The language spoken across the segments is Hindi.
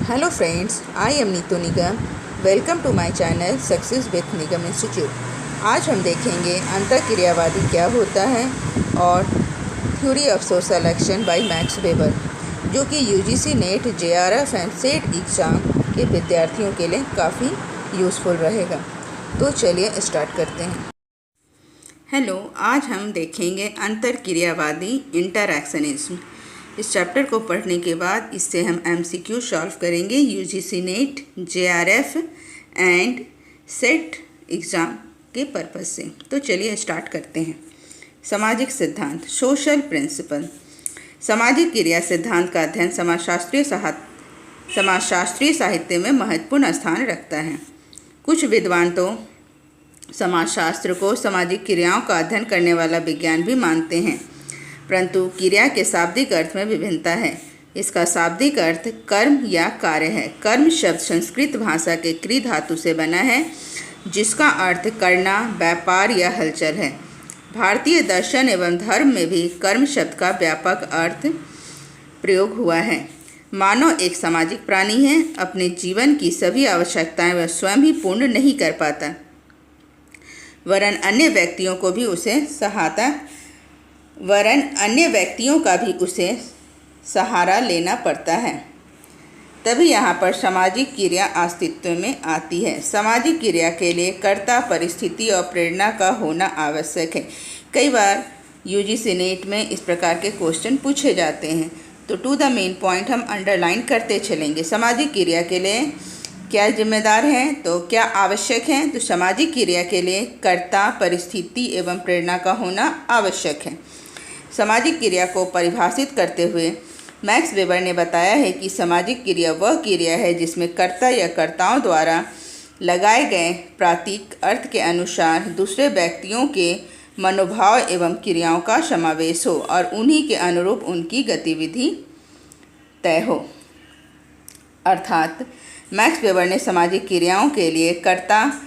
Hello friends, I am Neetu Nigam. Welcome to my channel success with Nigam institute. आज हम देखेंगे अंतःक्रियावादी क्या होता है और theory of source selection by Max Weber, जो कि UGC NET JRF and SET exam के विद्यार्थियों के लिए काफ़ी यूज़फुल रहेगा। तो चलिए स्टार्ट करते हैं। हेलो, आज हम देखेंगे अंतःक्रियावादी इंटरैक्शनिज्म। इस चैप्टर को पढ़ने के बाद इससे हम एमसीक्यू सॉल्व करेंगे UGC NET JRF and SET exam के पर्पज़ से। तो चलिए स्टार्ट करते हैं। सामाजिक सिद्धांत, सोशल प्रिंसिपल। सामाजिक क्रिया सिद्धांत का अध्ययन समाजशास्त्रीय साहित्य में महत्वपूर्ण स्थान रखता है। कुछ विद्वान तो समाजशास्त्र को सामाजिक क्रियाओं का अध्ययन करने वाला विज्ञान भी मानते हैं, परंतु क्रिया के शाब्दिक अर्थ में विभिन्नता है। इसका शाब्दिक अर्थ कर्म या कार्य है। कर्म शब्द संस्कृत भाषा के क्री धातु से बना है, जिसका अर्थ करना, व्यापार या हलचल है। भारतीय दर्शन एवं धर्म में भी कर्म शब्द का व्यापक अर्थ प्रयोग हुआ है। मानव एक सामाजिक प्राणी है। अपने जीवन की सभी आवश्यकताएं वह स्वयं ही पूर्ण नहीं कर पाता, वरन अन्य व्यक्तियों का भी उसे सहारा लेना पड़ता है। तभी यहाँ पर सामाजिक क्रिया अस्तित्व में आती है। सामाजिक क्रिया के लिए कर्ता, परिस्थिति और प्रेरणा का होना आवश्यक है। कई बार यूजीसी नेट में इस प्रकार के क्वेश्चन पूछे जाते हैं, तो टू द मेन पॉइंट हम अंडरलाइन करते चलेंगे। सामाजिक क्रिया के लिए क्या जिम्मेदार हैं, तो क्या आवश्यक हैं? तो सामाजिक क्रिया के लिए कर्ता, परिस्थिति एवं प्रेरणा का होना आवश्यक है। सामाजिक क्रिया को परिभाषित करते हुए मैक्स वेबर ने बताया है कि सामाजिक क्रिया वह क्रिया है जिसमें कर्ता या कर्ताओं द्वारा लगाए गए प्रतीक अर्थ के अनुसार दूसरे व्यक्तियों के मनोभाव एवं क्रियाओं का समावेश हो और उन्हीं के अनुरूप उनकी गतिविधि तय हो। अर्थात मैक्स वेबर ने सामाजिक क्रियाओं के लिए कर्ता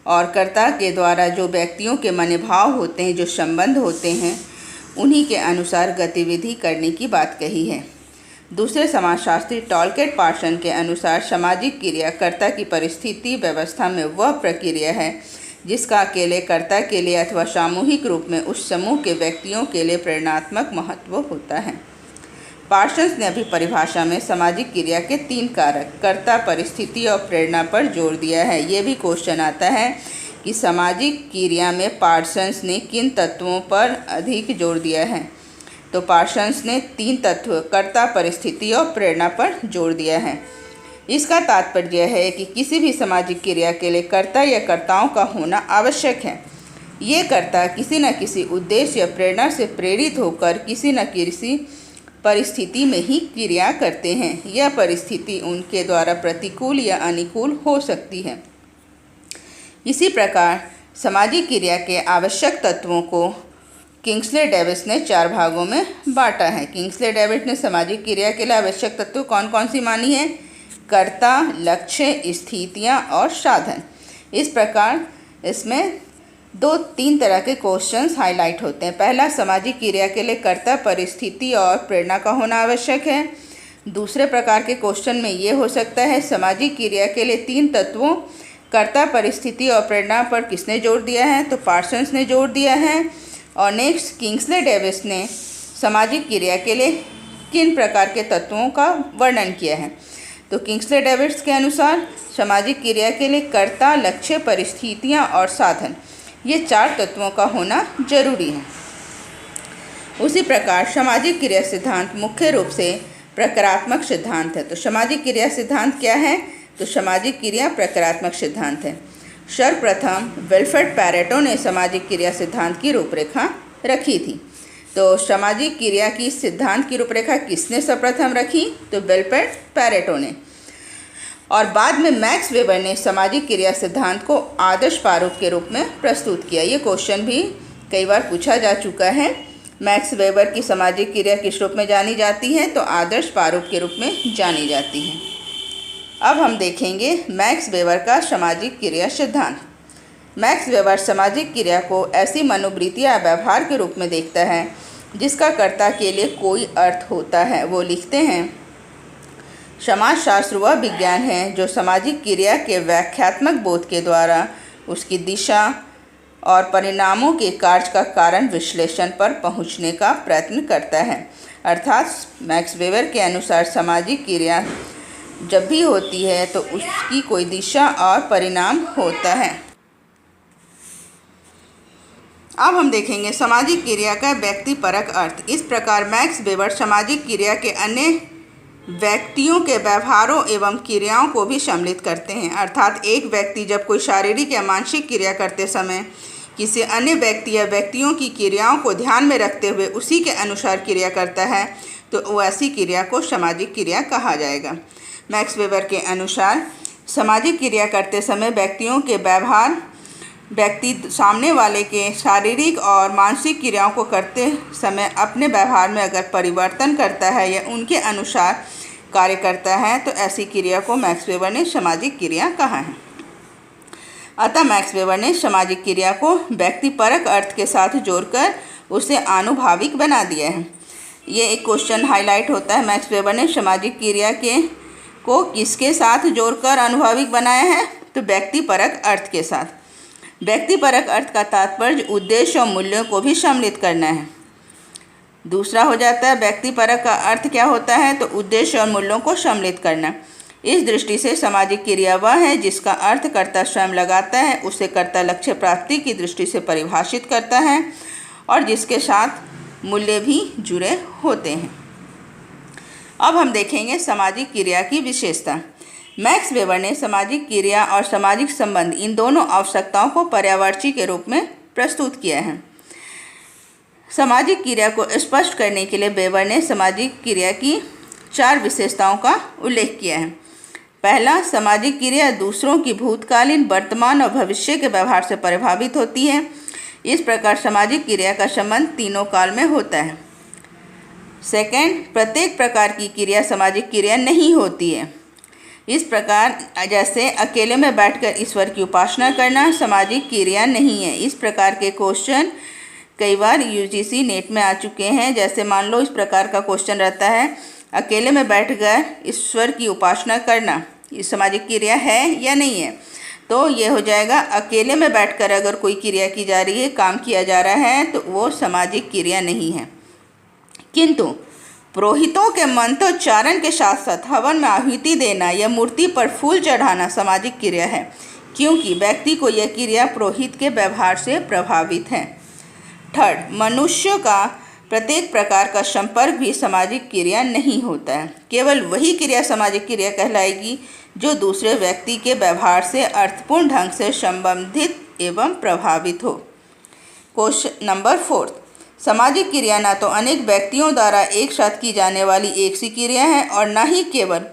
और कर्ता के द्वारा जो व्यक्तियों के मनोभाव होते हैं, जो संबंध होते हैं, उन्हीं के अनुसार गतिविधि करने की बात कही है। दूसरे समाजशास्त्री टॉलकेट पार्सन के अनुसार सामाजिक क्रिया कर्ता की परिस्थिति व्यवस्था में वह प्रक्रिया है जिसका अकेले कर्ता के लिए अथवा सामूहिक रूप में उस समूह के व्यक्तियों के लिए प्रेरणात्मक महत्व होता है। पार्सन्स ने अभी परिभाषा में सामाजिक क्रिया के 3 कारक कर्ता, परिस्थिति और प्रेरणा पर जोर दिया है। ये भी क्वेश्चन आता है कि सामाजिक क्रिया में पार्सन्स ने किन तत्वों पर अधिक जोर दिया है। तो पार्सन्स ने 3 तत्व कर्ता, परिस्थिति और प्रेरणा पर जोर दिया है। इसका तात्पर्य है कि किसी भी सामाजिक क्रिया के लिए कर्ता या कर्ताओं का होना आवश्यक है। ये कर्ता किसी न किसी उद्देश्य या प्रेरणा से प्रेरित होकर किसी न किसी परिस्थिति में ही क्रिया करते हैं। यह परिस्थिति उनके द्वारा प्रतिकूल या अनुकूल हो सकती है। इसी प्रकार सामाजिक क्रिया के आवश्यक तत्वों को किंग्सले डेविस ने 4 भागों में बांटा है। किंग्सले डेविस ने सामाजिक क्रिया के लिए आवश्यक तत्व कौन कौन सी मानी है? कर्ता, लक्ष्य, स्थितियाँ और साधन। इस प्रकार इसमें 2-3 तरह के क्वेश्चंस हाईलाइट होते हैं। पहला, सामाजिक क्रिया के लिए कर्ता, परिस्थिति और प्रेरणा का होना आवश्यक है। दूसरे प्रकार के क्वेश्चन में ये हो सकता है सामाजिक क्रिया के लिए 3 तत्वों कर्ता, परिस्थिति और प्रेरणा पर किसने जोर दिया है? तो पार्सन्स ने जोर दिया है। और नेक्स्ट, किंग्सले डेविस ने सामाजिक क्रिया के लिए किन प्रकार के तत्वों का वर्णन किया है? तो किंग्सले डेविस के अनुसार सामाजिक क्रिया के लिए कर्ता, लक्ष्य, परिस्थितियाँ और साधन, ये 4 तत्वों का होना जरूरी है। उसी प्रकार सामाजिक क्रिया सिद्धांत मुख्य रूप से प्रकारात्मक सिद्धांत है। तो सामाजिक क्रिया सिद्धांत क्या है? तो सामाजिक क्रिया प्रकारात्मक सिद्धांत है। सर्वप्रथम विल्फ्रेड पैरेटो ने सामाजिक क्रिया सिद्धांत की रूपरेखा रखी थी। तो सामाजिक क्रिया की सिद्धांत की रूपरेखा किसने सर्वप्रथम रखी? तो विल्फ्रेड पैरेटो ने। और बाद में मैक्स वेबर ने सामाजिक क्रिया सिद्धांत को आदर्श प्रारूप के रूप में प्रस्तुत किया। ये क्वेश्चन भी कई बार पूछा जा चुका है। मैक्स वेबर की सामाजिक क्रिया किस रूप में जानी जाती है? तो आदर्श प्रारूप के रूप में जानी जाती है। अब हम देखेंगे मैक्स वेबर का सामाजिक क्रिया सिद्धांत। मैक्स वेबर सामाजिक क्रिया को ऐसी मनोवृत्ति या व्यवहार के रूप में देखता है जिसका कर्ता के लिए कोई अर्थ होता है। वो लिखते हैं, समाजशास्त्र वह विज्ञान है जो सामाजिक क्रिया के व्याख्यात्मक बोध के द्वारा उसकी दिशा और परिणामों के कार्य का कारण विश्लेषण पर पहुंचने का प्रयत्न करता है। अर्थात मैक्स वेबर के अनुसार सामाजिक क्रिया जब भी होती है तो उसकी कोई दिशा और परिणाम होता है। अब हम देखेंगे सामाजिक क्रिया का व्यक्तिपरक अर्थ। इस प्रकार मैक्स वेबर सामाजिक क्रिया के अन्य व्यक्तियों के व्यवहारों एवं क्रियाओं को भी सम्मिलित करते हैं। अर्थात एक व्यक्ति जब कोई शारीरिक या मानसिक क्रिया करते समय किसी अन्य व्यक्ति या व्यक्तियों की क्रियाओं को ध्यान में रखते हुए उसी के अनुसार क्रिया करता है तो वैसी क्रिया को सामाजिक क्रिया कहा जाएगा। मैक्स वेबर के अनुसार सामाजिक क्रिया करते समय व्यक्तियों के व्यवहार व्यक्ति सामने वाले के शारीरिक और मानसिक क्रियाओं को करते समय अपने व्यवहार में अगर परिवर्तन करता है या उनके अनुसार कार्य करता है तो ऐसी क्रिया को मैक्स वेबर ने सामाजिक क्रिया कहा है। अतः मैक्स वेबर ने सामाजिक क्रिया को व्यक्तिपरक अर्थ के साथ जोड़कर उसे आनुभाविक बना दिया है। ये एक क्वेश्चन हाईलाइट होता है। मैक्स वेबर ने सामाजिक क्रिया को किसके साथ जोड़कर आनुभाविक बनाया है? तो व्यक्तिपरक अर्थ के साथ। व्यक्तिपरक अर्थ का तात्पर्य उद्देश्य और मूल्यों को भी सम्मिलित करना है। दूसरा हो जाता है व्यक्तिपरक का अर्थ क्या होता है? तो उद्देश्य और मूल्यों को सम्मिलित करना। इस दृष्टि से सामाजिक क्रिया वह है जिसका अर्थ कर्ता स्वयं लगाता है, उसे कर्ता लक्ष्य प्राप्ति की दृष्टि से परिभाषित करता है और जिसके साथ मूल्य भी जुड़े होते हैं। अब हम देखेंगे सामाजिक क्रिया की विशेषता। मैक्स वेबर ने सामाजिक क्रिया और सामाजिक संबंध इन दोनों आवश्यकताओं को पर्यायवाची के रूप में प्रस्तुत किया है। सामाजिक क्रिया को स्पष्ट करने के लिए वेबर ने सामाजिक क्रिया की 4 विशेषताओं का उल्लेख किया है। पहला, सामाजिक क्रिया दूसरों की भूतकालीन, वर्तमान और भविष्य के व्यवहार से प्रभावित होती है। इस प्रकार सामाजिक क्रिया का संबंध तीनों काल में होता है। सेकंड, प्रत्येक प्रकार की क्रिया सामाजिक क्रिया नहीं होती है। इस प्रकार जैसे अकेले में बैठकर ईश्वर की उपासना करना सामाजिक क्रिया नहीं है। इस प्रकार के क्वेश्चन कई बार यूजीसी नेट में आ चुके हैं। जैसे मान लो इस प्रकार का क्वेश्चन रहता है, अकेले में बैठकर ईश्वर की उपासना करना ये सामाजिक क्रिया है या नहीं है? तो ये हो जाएगा, अकेले में बैठकर अगर कोई क्रिया की जा रही है, काम किया जा रहा है तो वो सामाजिक क्रिया नहीं है। किंतु पुरोहितों के मंत्रोच्चारण के साथ साथ हवन में आहुति देना या मूर्ति पर फूल चढ़ाना सामाजिक क्रिया है, क्योंकि व्यक्ति को यह क्रिया पुरोहित के व्यवहार से प्रभावित है। थर्ड, मनुष्य का प्रत्येक प्रकार का संपर्क भी सामाजिक क्रिया नहीं होता है। केवल वही क्रिया सामाजिक क्रिया कहलाएगी जो दूसरे व्यक्ति के व्यवहार से अर्थपूर्ण ढंग से संबंधित एवं प्रभावित हो। क्वेश्चन नंबर 4, सामाजिक क्रिया ना तो अनेक व्यक्तियों द्वारा एक साथ की जाने वाली एक सी क्रिया है और न ही केवल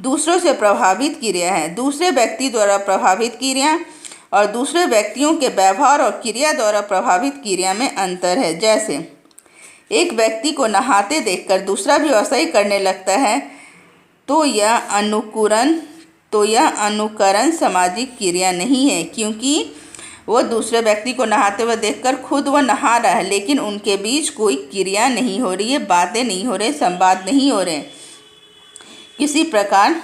दूसरों से प्रभावित क्रिया है। दूसरे व्यक्ति द्वारा प्रभावित क्रिया और दूसरे व्यक्तियों के व्यवहार और क्रिया द्वारा प्रभावित क्रिया में अंतर है। जैसे एक व्यक्ति को नहाते देखकर दूसरा भी वैसा ही करने लगता है तो यह अनुकरण सामाजिक क्रिया नहीं है, क्योंकि वो दूसरे व्यक्ति को नहाते हुए देखकर खुद वह नहा रहा है लेकिन उनके बीच कोई क्रिया नहीं हो रही है, बातें नहीं हो रही, संवाद नहीं हो रहे, किसी प्रकार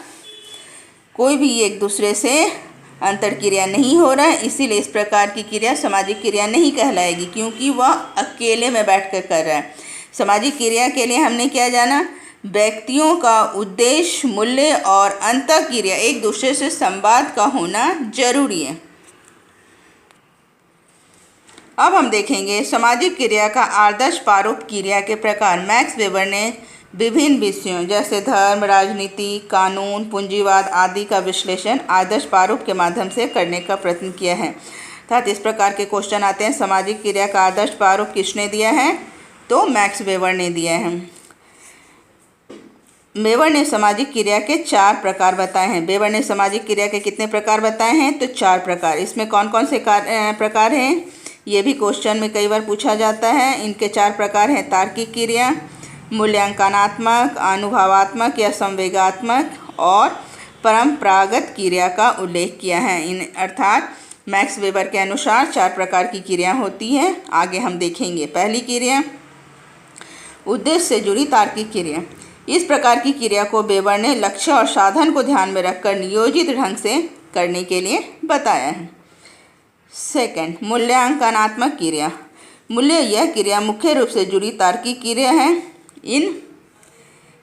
कोई भी एक दूसरे से अंतर क्रिया नहीं हो रहा है। इसीलिए इस प्रकार की क्रिया सामाजिक क्रिया नहीं कहलाएगी, क्योंकि वह अकेले में बैठकर कर रहा है। सामाजिक क्रिया के लिए हमने क्या जाना? व्यक्तियों का उद्देश्य, मूल्य और अंतर क्रिया एक दूसरे से संवाद का होना जरूरी है। अब हम देखेंगे सामाजिक क्रिया का आदर्श प्रारूप क्रिया के प्रकार। मैक्स वेबर ने विभिन्न विषयों जैसे धर्म, राजनीति, कानून, पूंजीवाद आदि का विश्लेषण आदर्श प्रारूप के माध्यम से करने का प्रयत्न किया है। अर्थात इस प्रकार के क्वेश्चन आते हैं, सामाजिक क्रिया का आदर्श प्रारूप किसने दिया है? तो मैक्स वेबर ने दिया है। वेबर ने सामाजिक क्रिया के 4 प्रकार बताए हैं। वेबर ने सामाजिक क्रिया के कितने प्रकार बताए हैं? तो 4 प्रकार। इसमें कौन कौन से प्रकार हैं ये भी क्वेश्चन में कई बार पूछा जाता है। इनके 4 प्रकार हैं: तार्किक क्रिया, मूल्यांकनात्मक, अनुभवात्मक या संवेगात्मक और परंपरागत क्रिया का उल्लेख किया है। इन अर्थात मैक्स वेबर के अनुसार 4 प्रकार की क्रिया होती है। आगे हम देखेंगे। पहली क्रिया, उद्देश्य से जुड़ी तार्किक क्रिया। इस प्रकार की क्रिया को वेबर ने लक्ष्य और साधन को ध्यान में रखकर नियोजित ढंग से करने के लिए बताया है। सेकंड, मूल्यांकनात्मक क्रिया। मूल्य यह क्रिया मुख्य रूप से जुड़ी तार्किक क्रिया है। इन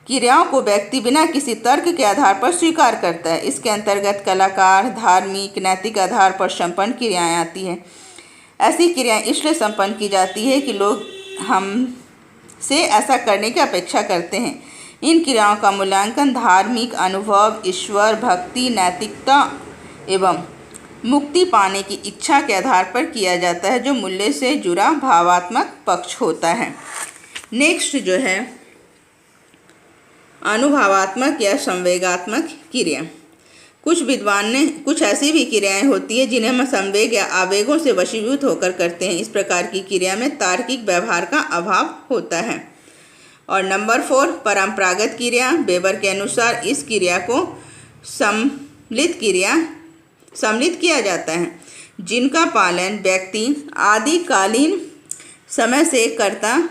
क्रियाओं को व्यक्ति बिना किसी तर्क के आधार पर स्वीकार करता है। इसके अंतर्गत कलाकार, धार्मिक, नैतिक आधार पर संपन्न क्रियाएं आती हैं। ऐसी क्रियाएं इसलिए संपन्न की जाती है कि लोग हमसे ऐसा करने की अपेक्षा करते हैं। इन क्रियाओं का मूल्यांकन धार्मिक अनुभव, ईश्वर भक्ति, नैतिकता एवं मुक्ति पाने की इच्छा के आधार पर किया जाता है, जो मूल्य से जुड़ा भावात्मक पक्ष होता है। नेक्स्ट जो है अनुभवात्मक या संवेगात्मक क्रिया। कुछ विद्वान ने कुछ ऐसी भी क्रियाएं होती हैं जिन्हें हम संवेग या आवेगों से वशीभूत होकर करते हैं। इस प्रकार की क्रिया में तार्किक व्यवहार का अभाव होता है। और नंबर 4, परंपरागत क्रिया। वेबर के अनुसार इस क्रिया को सम्मिलित किया जाता है, जिनका पालन व्यक्ति आदिकालीन समय से करता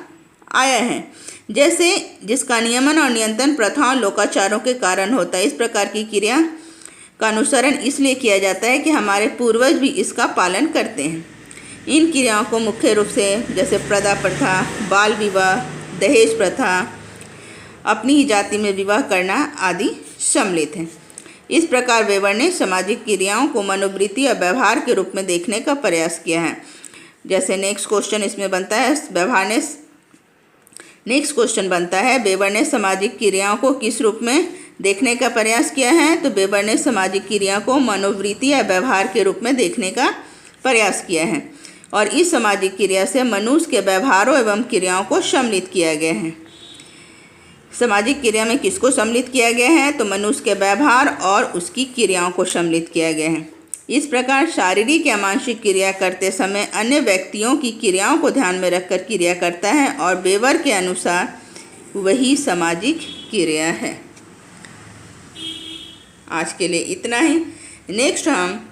आया है, जैसे जिसका नियमन और नियंत्रण प्रथाओं लोकाचारों के कारण होता है। इस प्रकार की क्रिया का अनुसरण इसलिए किया जाता है कि हमारे पूर्वज भी इसका पालन करते हैं। इन क्रियाओं को मुख्य रूप से जैसे प्रदा प्रथा, बाल विवाह, दहेज प्रथा, अपनी ही जाति में विवाह करना आदि सम्मिलित हैं। इस प्रकार वेबर ने सामाजिक क्रियाओं को मनोवृत्ति और व्यवहार के रूप में देखने का प्रयास किया है। जैसे नेक्स्ट क्वेश्चन इसमें बनता है, नेक्स्ट क्वेश्चन बनता है, वेबर ने सामाजिक क्रियाओं को किस रूप में देखने का प्रयास किया है? तो वेबर ने सामाजिक क्रिया को मनोवृत्ति या व्यवहार के रूप में देखने का प्रयास किया है और इस सामाजिक क्रिया से मनुष्य के व्यवहारों एवं क्रियाओं को सम्मिलित किया गया है। सामाजिक क्रिया में किसको सम्मिलित किया गया है? तो मनुष्य के व्यवहार और उसकी क्रियाओं को सम्मिलित किया गया है। इस प्रकार शारीरिक या मानसिक क्रिया करते समय अन्य व्यक्तियों की क्रियाओं को ध्यान में रखकर क्रिया करता है और वेबर के अनुसार वही सामाजिक क्रिया है। आज के लिए इतना ही। नेक्स्ट हम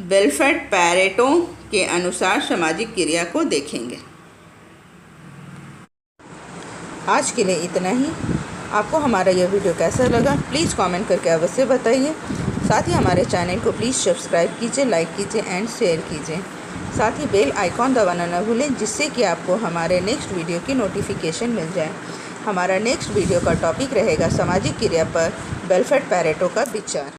विल्फ्रेड पैरेटो के अनुसार सामाजिक क्रिया को देखेंगे। आज के लिए इतना ही। आपको हमारा यह वीडियो कैसा लगा प्लीज़ कमेंट करके अवश्य बताइए। साथ ही हमारे चैनल को प्लीज़ सब्सक्राइब कीजिए, लाइक कीजिए एंड शेयर कीजिए। साथ ही बेल आइकॉन दबाना न भूलें, जिससे कि आपको हमारे नेक्स्ट वीडियो की नोटिफिकेशन मिल जाए। हमारा नेक्स्ट वीडियो का टॉपिक रहेगा सामाजिक क्रिया पर विल्फ्रेड पैरेटो का विचार।